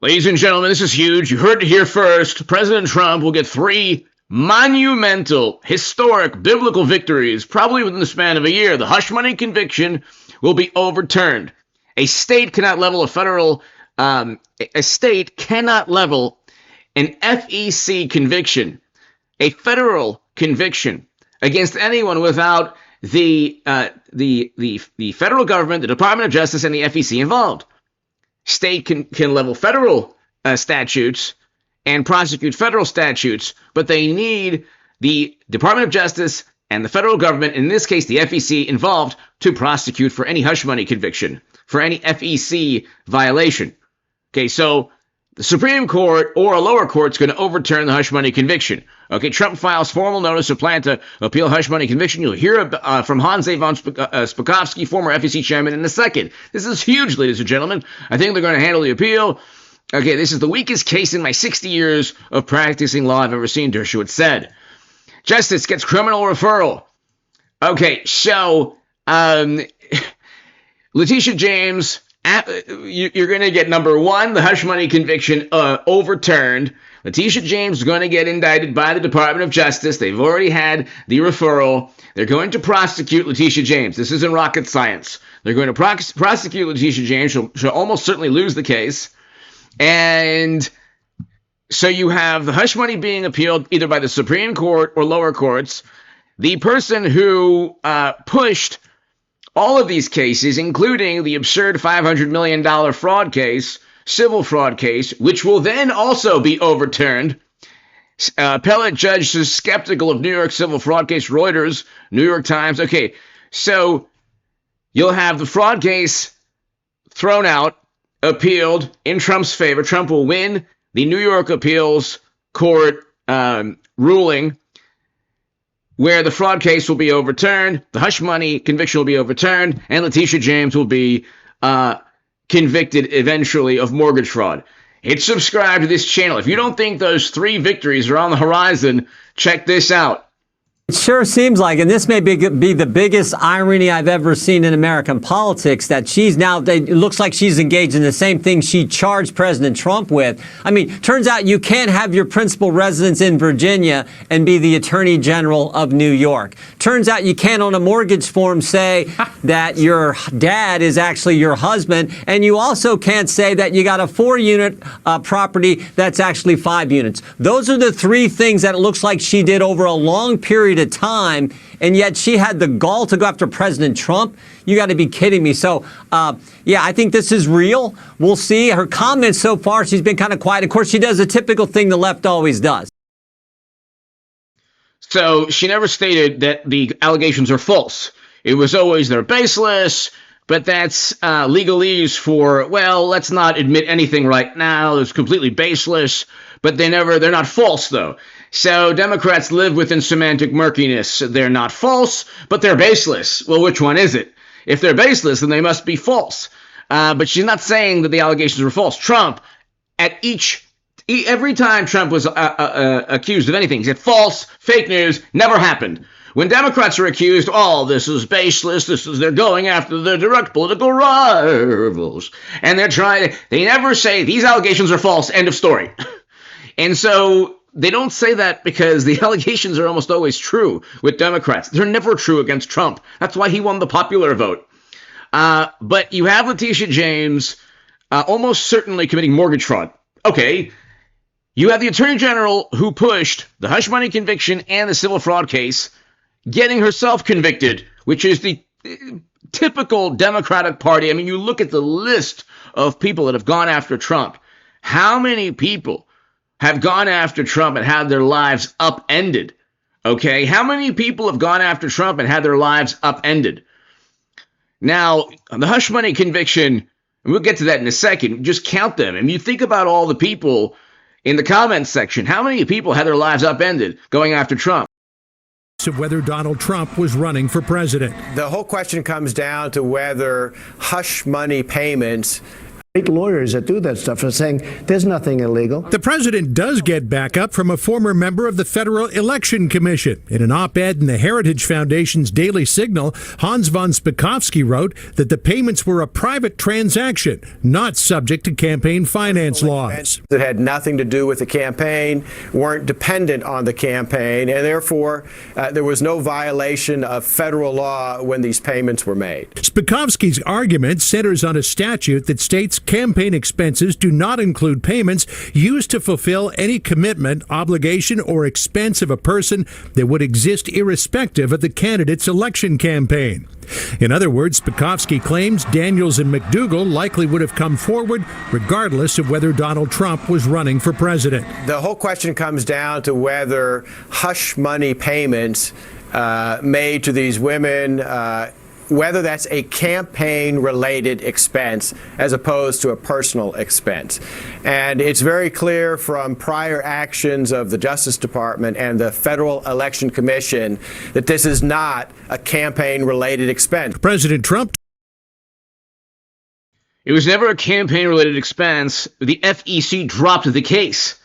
Ladies and gentlemen, this is huge. You heard it here first. President Trump will get 3 monumental, historic, biblical victories, probably within the span of a year. The hush money conviction will be overturned. A state cannot level an FEC conviction, a federal conviction against anyone without the federal government, the Department of Justice, and the FEC involved. State can level federal statutes and prosecute federal statutes, but they need the Department of Justice and the federal government, in this case the FEC, involved to prosecute for any hush money conviction, for any FEC violation. Okay, so the Supreme Court or a lower court is going to overturn the hush money conviction. Okay, Trump files formal notice of plan to appeal hush money conviction. You'll hear from Hans von Spakovsky, former FEC chairman, in a second. This is huge, ladies and gentlemen. I think they're going to handle the appeal. Okay, this is the weakest case in my 60 years of practicing law I've ever seen, Dershowitz said. Justice gets criminal referral. Okay, so Letitia James, you're going to get, number one, the hush money conviction overturned. Letitia James is going to get indicted by the Department of Justice. They've already had the referral. They're going to prosecute Letitia James. This isn't rocket science. They're going to prosecute Letitia James. She'll almost certainly lose the case. And so you have the hush money being appealed either by the Supreme Court or lower courts. The person who pushed all of these cases, including the absurd $500 million fraud case, civil fraud case, which will then also be overturned. Appellate judge is skeptical of New York civil fraud case, Reuters, New York Times. Okay, so you'll have the fraud case thrown out, appealed in Trump's favor. Trump will win the New York appeals court ruling, where the fraud case will be overturned, the hush money conviction will be overturned, and Letitia James will be convicted eventually of mortgage fraud. Hit subscribe to this channel. If you don't think those 3 victories are on the horizon, check this out. It sure seems like, and this may be the biggest irony I've ever seen in American politics, that she's now, it looks like she's engaged in the same thing she charged President Trump with. I mean, turns out you can't have your principal residence in Virginia and be the Attorney General of New York. Turns out you can't on a mortgage form say that your dad is actually your husband, and you also can't say that you got a 4-unit property that's actually 5 units. Those are the 3 things that it looks like she did over a long period of time, and yet she had the gall to go after President Trump. You got to be kidding me. So, yeah, I think this is real. We'll see. Her comments so far, she's been kind of quiet. Of course, she does a typical thing the left always does. So she never stated that the allegations are false. It was always they're baseless, but that's legalese for, well, let's not admit anything right now. It's completely baseless, but they're not false, though. So Democrats live within semantic murkiness. They're not false, but they're baseless. Well, which one is it? If they're baseless, then they must be false. But she's not saying that the allegations were false. Trump, at every time Trump was accused of anything, he said false, fake news, never happened. When Democrats are accused, oh, this is baseless, they're going after their direct political rivals. And they never say these allegations are false, end of story. And so they don't say that because the allegations are almost always true with Democrats. They're never true against Trump. That's why he won the popular vote. But you have Letitia James almost certainly committing mortgage fraud. Okay, you have the Attorney General who pushed the hush money conviction and the civil fraud case, getting herself convicted, which is the typical Democratic Party. I mean, you look at the list of people that have gone after Trump. How many people have gone after Trump and had their lives upended? Okay, how many people have gone after Trump and had their lives upended? Now, the hush money conviction, and we'll get to that in a second, just count them. And you think about all the people in the comments section. How many people had their lives upended going after Trump? Of whether Donald Trump was running for president. The whole question comes down to whether hush money payments great lawyers that do that stuff are saying there's nothing illegal. The president does get backup from a former member of the Federal Election Commission. In an op-ed in the Heritage Foundation's Daily Signal, Hans von Spakovsky wrote that the payments were a private transaction, not subject to campaign finance laws. That had nothing to do with the campaign, weren't dependent on the campaign, and therefore there was no violation of federal law when these payments were made. Spakovsky's argument centers on a statute that states campaign expenses do not include payments used to fulfill any commitment, obligation, or expense of a person that would exist irrespective of the candidate's election campaign. In other words, Spakovsky claims Daniels and McDougal likely would have come forward regardless of whether Donald Trump was running for president. The whole question comes down to whether hush money payments made to these women, whether that's a campaign-related expense as opposed to a personal expense. And it's very clear from prior actions of the Justice Department and the Federal Election Commission that this is not a campaign-related expense. President Trump. It was never a campaign-related expense. The FEC dropped the case.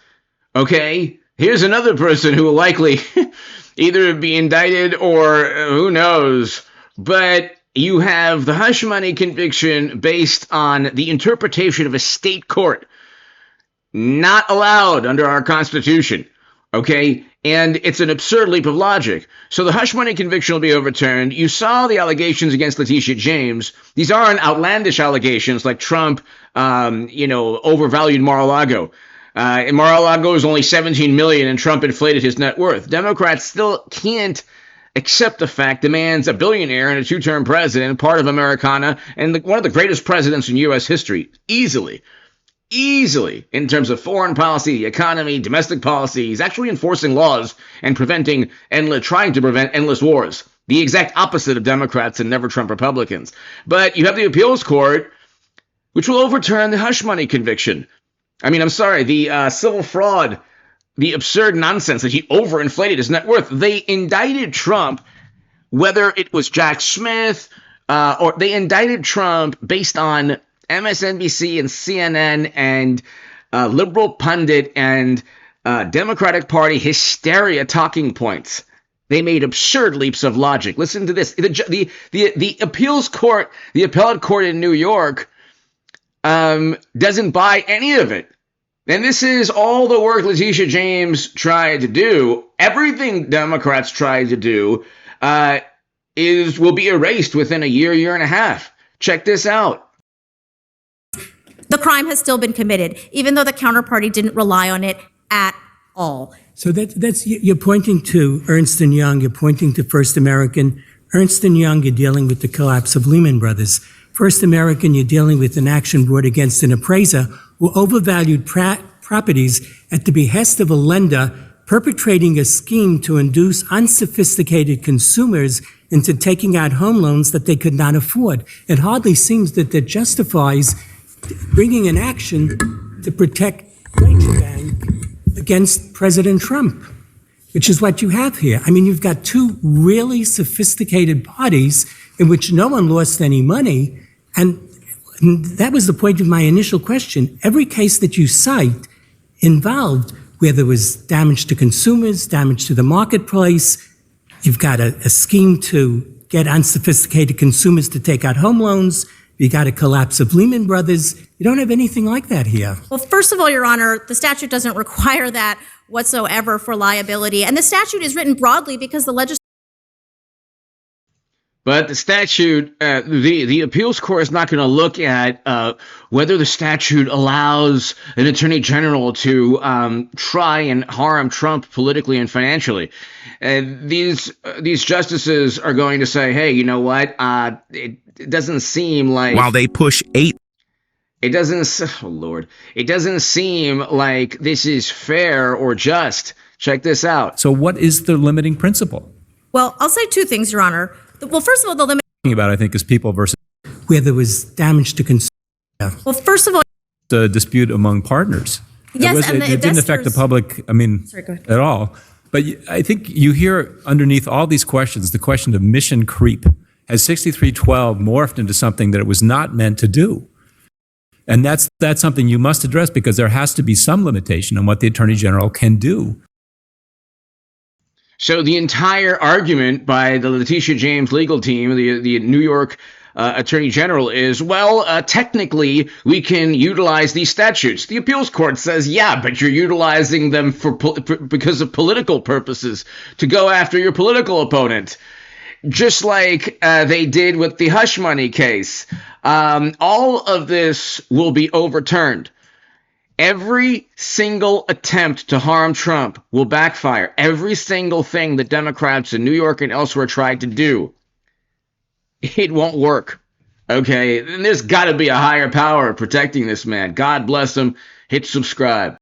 Okay? Here's another person who will likely either be indicted or who knows. But you have the hush money conviction based on the interpretation of a state court. Not allowed under our Constitution. Okay? And it's an absurd leap of logic. So the hush money conviction will be overturned. You saw the allegations against Letitia James. These aren't outlandish allegations like Trump, overvalued Mar-a-Lago. And Mar-a-Lago is only $17 million and Trump inflated his net worth. Democrats still can't accept the fact the man's a billionaire and a two-term president, part of Americana, and one of the greatest presidents in U.S. history. Easily, in terms of foreign policy, the economy, domestic policy. He's actually enforcing laws and trying to prevent endless wars. The exact opposite of Democrats and never Trump Republicans. But you have the appeals court, which will overturn the hush money conviction. The civil fraud, the absurd nonsense that he overinflated his net worth. They indicted Trump, whether it was Jack Smith, or they indicted Trump based on MSNBC and CNN and liberal pundit and Democratic Party hysteria talking points. They made absurd leaps of logic. Listen to this. The appeals court, the appellate court in New York, doesn't buy any of it. And this is all the work Letitia James tried to do. Everything Democrats tried to do will be erased within a year and a half. Check this out. The crime has still been committed, even though the counterparty didn't rely on it at all. So that's you're pointing to Ernst & Young, you're pointing to First American. Ernst & Young, you're dealing with the collapse of Lehman Brothers. First American, you're dealing with an action brought against an appraiser who overvalued properties at the behest of a lender perpetrating a scheme to induce unsophisticated consumers into taking out home loans that they could not afford. It hardly seems that justifies bringing an action to protect Deutsche Bank against President Trump, which is what you have here. I mean, you've got two really sophisticated parties in which no one lost any money, and that was the point of my initial question. Every case that you cite involved where there was damage to consumers, damage to the marketplace. You've got a scheme to get unsophisticated consumers to take out home loans. You got a collapse of Lehman Brothers. You don't have anything like that here. Well, first of all, Your Honor, the statute doesn't require that whatsoever for liability. And the statute is written broadly because the legislature. But the statute, the appeals court is not going to look at whether the statute allows an attorney general to try and harm Trump politically and financially. These justices are going to say, hey, you know what? It doesn't seem like while they push 8. It doesn't seem like this is fair or just. Check this out. So what is the limiting principle? Well, I'll say two things, Your Honor. Well, first of all, the limit About, I think, is people versus where there was damage to consumers. Well, first of all, the dispute among partners. Yes, and it didn't affect the public, Sorry, go ahead. at all. But I think you hear underneath all these questions, the question of mission creep. Has 6312 morphed into something that it was not meant to do? And that's something you must address, because there has to be some limitation on what the Attorney General can do. So the entire argument by the Letitia James legal team, the New York Attorney General, is, well, technically we can utilize these statutes. The appeals court says, yeah, but you're utilizing them because of political purposes, to go after your political opponent, just like they did with the hush money case. All of this will be overturned. Every single attempt to harm Trump will backfire. Every single thing the Democrats in New York and elsewhere tried to do, it won't work. Okay? And there's got to be a higher power protecting this man. God bless him. Hit subscribe.